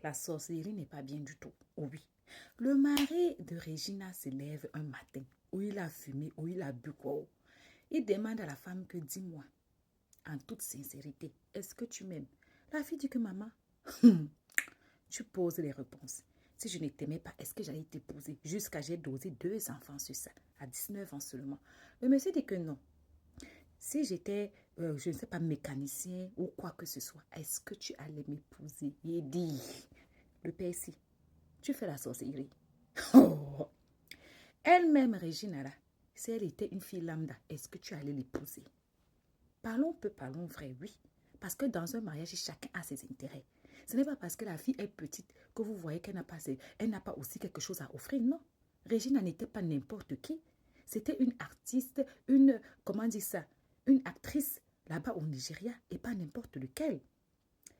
La sorcellerie n'est pas bien du tout. Oui. Le mari de Regina se lève un matin où il a fumé, où il a bu quoi. Il demande à la femme que dis-moi, en toute sincérité, est-ce que tu m'aimes? La fille dit que maman, tu poses les réponses. Si je ne t'aimais pas, est-ce que j'allais t'épouser? Jusqu'à j'ai dosé 2 enfants sur ça, à 19 ans seulement. Le monsieur dit que non. Si j'étais, je ne sais pas, mécanicien ou quoi que ce soit, est-ce que tu allais m'épouser? Il dit, le père ici, tu fais la sorcellerie. Oh. Elle-même, Regina, là, si elle était une fille lambda, est-ce que tu allais l'épouser? Parlons peu, parlons vrai, oui. Parce que dans un mariage, chacun a ses intérêts. Ce n'est pas parce que la fille est petite que vous voyez qu'elle n'a pas aussi quelque chose à offrir, non. Regina n'était pas n'importe qui. C'était une artiste, comment dire ça, une actrice là-bas au Nigeria et pas n'importe lequel.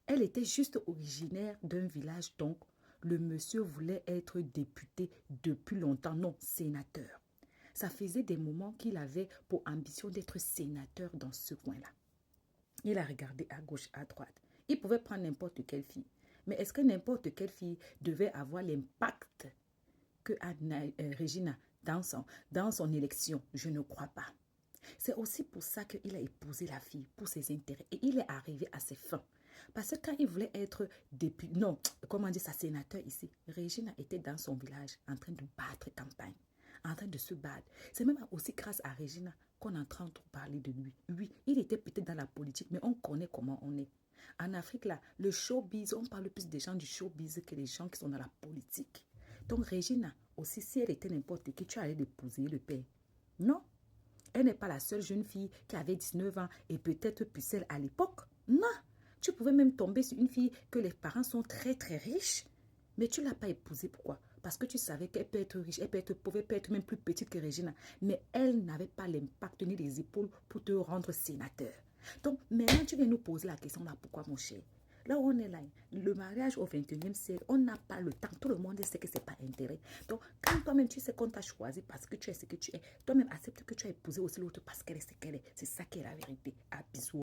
Elle était juste originaire d'un village, donc le monsieur voulait être député depuis longtemps, non, sénateur. Ça faisait des moments qu'il avait pour ambition d'être sénateur dans ce coin-là. Il a regardé à gauche, à droite. Il pouvait prendre n'importe quelle fille. Mais est-ce que n'importe quelle fille devait avoir l'impact que a Regina dans son élection? Je ne crois pas. C'est aussi pour ça qu'il a épousé la fille, pour ses intérêts. Et il est arrivé à ses fins. Parce que quand il voulait être député, non, comment dire ça, sénateur ici, Regina était dans son village en train de battre campagne, en train de se battre. C'est même aussi grâce à Regina qu'on entend trop parler de lui. Oui, il était peut-être dans la politique, mais on connaît comment on est. En Afrique, là, le showbiz, on parle plus des gens du showbiz que des gens qui sont dans la politique. Donc Regina, aussi, si elle était n'importe qui, tu allais l'épouser, le père. Non. Elle n'est pas la seule jeune fille qui avait 19 ans et peut-être pucelle à l'époque. Non, tu pouvais même tomber sur une fille que les parents sont très très riches, mais tu ne l'as pas épousée. Pourquoi? Parce que tu savais qu'elle peut être riche, elle peut être pauvre, elle peut être même plus petite que Regina, mais elle n'avait pas l'impact ni les épaules pour te rendre sénateur. Donc maintenant tu viens nous poser la question là, pourquoi mon cher? Là où on est là, le mariage au 21e siècle, on n'a pas le temps. Tout le monde sait que ce n'est pas intérêt. Donc, quand toi-même tu sais qu'on t'a choisi parce que tu es ce que tu es, toi-même accepte que tu as épousé aussi l'autre parce qu'elle est ce qu'elle est. C'est ça qui est la vérité. À bisous.